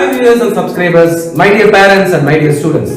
Hi viewers and subscribers, my dear parents and my dear students.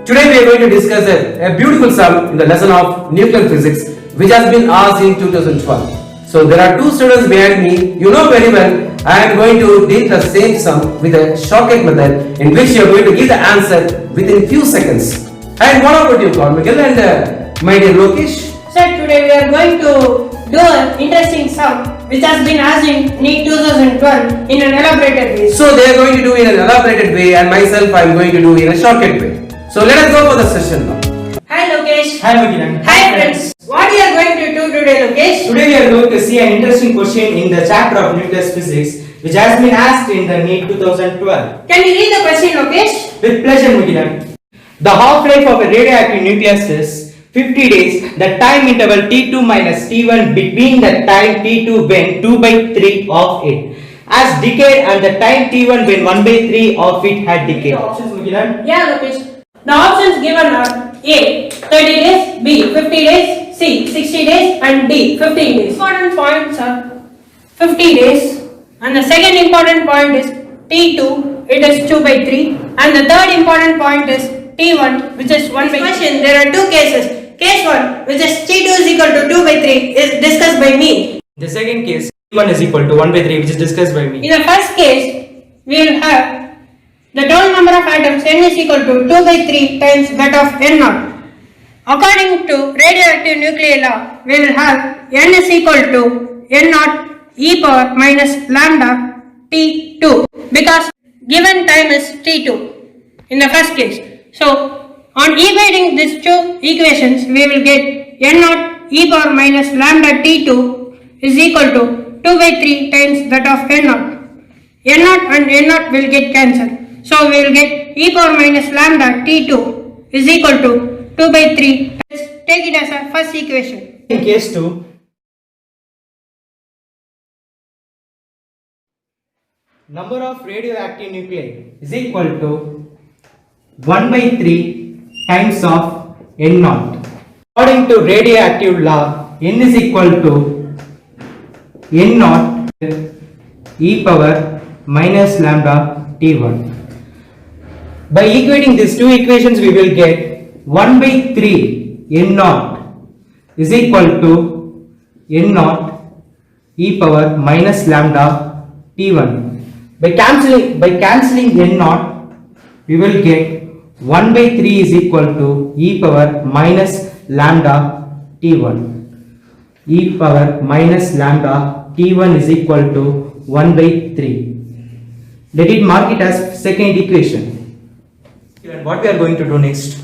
Today we are going to discuss a beautiful sum in the lesson of nuclear physics which has been asked in 2012. So there are two students behind me. You know very well I am going to deal the same sum with a shortcut method in which you are going to give the answer within few seconds. And what about you, Carl Miguel and my dear Lokesh? Sir, today we are going to do an interesting sum which has been asked in NEET 2012 in an elaborated way. So they are going to do in an elaborated way and myself I am going to do in a shortcut way. So let us go for the session now. Hi Lokesh. Hi Magilan. Hi friends. What we are going to do today, Lokesh? Today we are going to see an interesting question in the chapter of nuclear physics which has been asked in the NEET 2012. Can you read the question, Lokesh? With pleasure Magilan. The half-life of a radioactive nucleus is 50 days. The time interval T2 minus T1 between the time T2 when 2 by 3 of it has decayed and the time T1 when 1 by 3 of it had decayed. Options Magilan. Yeah, Lokesh. The options given are A. 30 days, B. 50 days, C. 60 days and D. 15 days. Important points are 50 days and the second important point is T2, it is 2 by 3 and the third important point is T1 which is 1 by 3. Question, there are two cases. Case 1 which is T2 is equal to 2 by 3 is discussed by me. The second case T1 is equal to 1 by 3 which is discussed by me. In the first case, we will have the total number of atoms N is equal to 2 by 3 times that of N0. According to radioactive nuclear law, we will have N is equal to N0 e power minus lambda T2 because given time is T2 in the first case. So, on equating these two equations, we will get N0 e power minus lambda T2 is equal to 2 by 3 times that of N0. N0 and N0 will get cancelled. So, we will get e power minus lambda T2 is equal to 2 by 3. Let's take it as a first equation. In case 2, number of radioactive nuclei is equal to 1 by 3 times of N0. According to radioactive law, N is equal to N0 e power minus lambda T1. By equating these two equations, we will get 1 by 3 N0 is equal to N0 e power minus lambda T1. By cancelling N0, we will get 1 by 3 is equal to e power minus lambda T1. E power minus lambda T1 is equal to 1 by 3. Let it mark it as second equation. And what we are going to do next?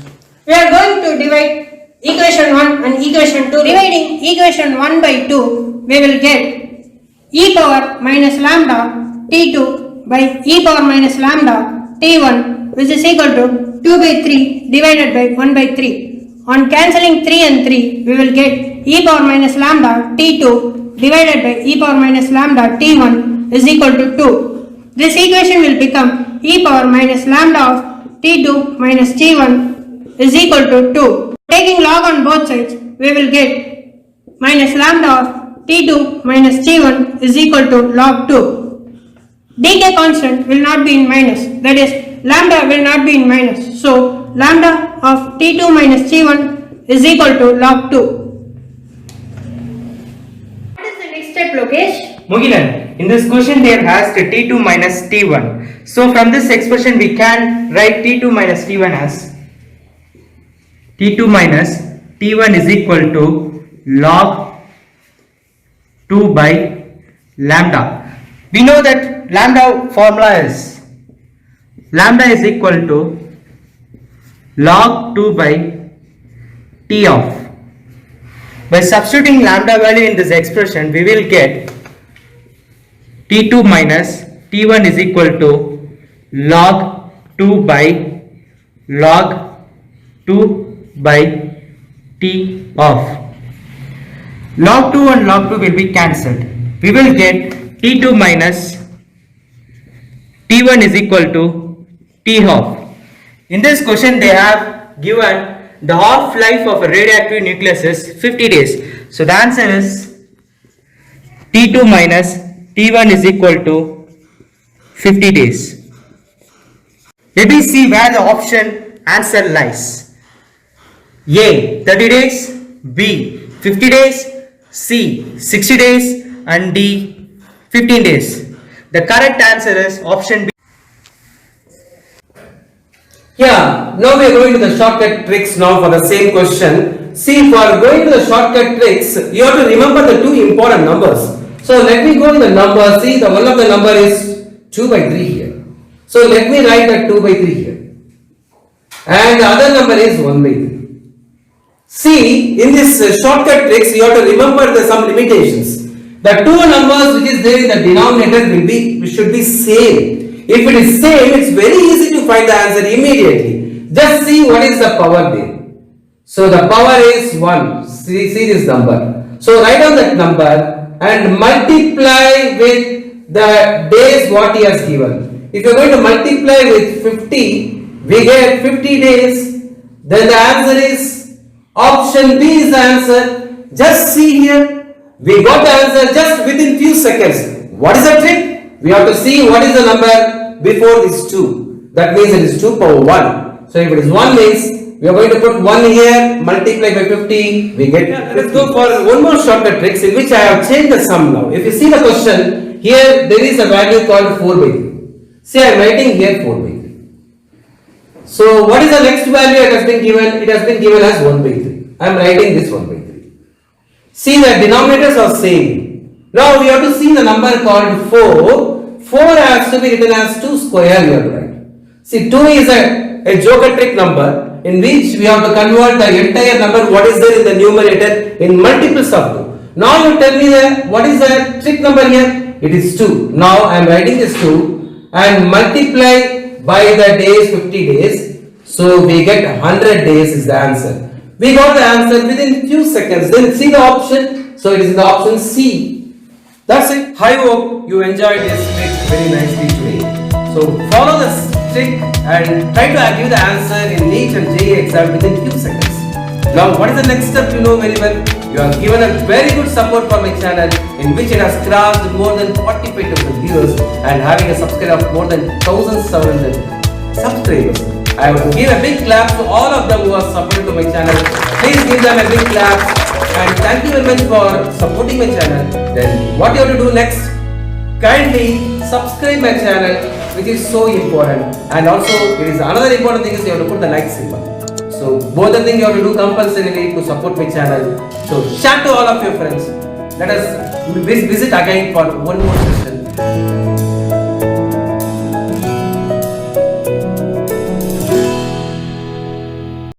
We are going to divide equation 1 and equation 2. Dividing equation 1 by 2, we will get e power minus lambda T2 by e power minus lambda T1 which is equal to 2 by 3 divided by 1 by 3. On cancelling 3 and 3, we will get e power minus lambda T2 divided by e power minus lambda T1 is equal to 2. This equation will become e power minus lambda of T2 minus T1 is equal to 2. Taking log on both sides, we will get minus lambda of T2 minus T1 is equal to log 2. Decay constant will not be in minus, that is lambda will not be in minus. So, lambda of T2 minus T1 is equal to log 2. What is the next step, Lokesh? Mugilan, in this question they have asked T2 minus T1. So from this expression we can write T2 minus T1 as T2 minus T1 is equal to log 2 by lambda. We know that lambda formula is lambda is equal to log 2 by T of. By substituting lambda value in this expression, we will get T2 minus T1 is equal to log 2 by log 2 by T of. Log 2 and log 2 will be cancelled. We will get T2 minus T1 is equal to T of. In this question they have given the half-life of a radioactive nucleus is 50 days. So the answer is T2 minus T1 is equal to 50 days. Let me see where the option answer lies. A 30 days, B 50 days, C 60 days, and D 15 days. The correct answer is option B. Yeah, now we are going to the shortcut tricks now for the same question. See, for going to the shortcut tricks, you have to remember the two important numbers. So let me go to the number. See, the one of the number is 2 by 3 here. So let me write that 2 by 3 here. And the other number is 1 by 3. See, in this shortcut tricks, you have to remember some limitations. The two numbers which is there in the denominator should be same. If it is same, it's very easy to find the answer immediately. Just see what is the power there. So the power is 1. See this number. So write down that number and multiply with the days what he has given. If you are going to multiply with 50, we get 50 days. Then the answer is option B is the answer. Just see here. We got the answer just within few seconds. What is the trick? We have to see what is the number before this 2. That means it is 2 power 1. So if it is 1 means we are going to put 1 here, multiply by 50, we get. Let's go for one more shortcut tricks in which I have changed the sum now. If you see the question, here there is a value called 4 by 3. See, I am writing here 4 by 3. So what is the next value it has been given? It has been given as 1 by 3. I am writing this 1 by 3. See, the denominators are same. Now we have to see the number called 4. 4 has to be written as 2 square, you have to write. See, 2 is a joker trick number in which we have to convert the entire number what is there in the numerator in multiples of 2. Now you tell me that what is the trick number here? It is 2. Now I am writing this 2 and multiply by the days 50 days. So we get 100 days is the answer. We got the answer within few seconds. Then see the option. So it is the option C. That's it. I hope you enjoyed this trick very nicely today. So follow this trick and try to give the answer in NEET and JEE exam within few seconds. Now what is the next step you know very well? You have given a very good support for my channel in which it has crossed more than 45,000 viewers and having a subscriber of more than 1,700 subscribers. I will give a big clap to all of them who are supported to my channel. Please give them a big clap and thank you very much for supporting my channel. Then what you have to do next? Kindly subscribe my channel, which is so important. And also it is another important thing is you have to put the like symbol. So both the things you have to do compulsorily to support my channel. So share to all of your friends. Let us visit again for one more session.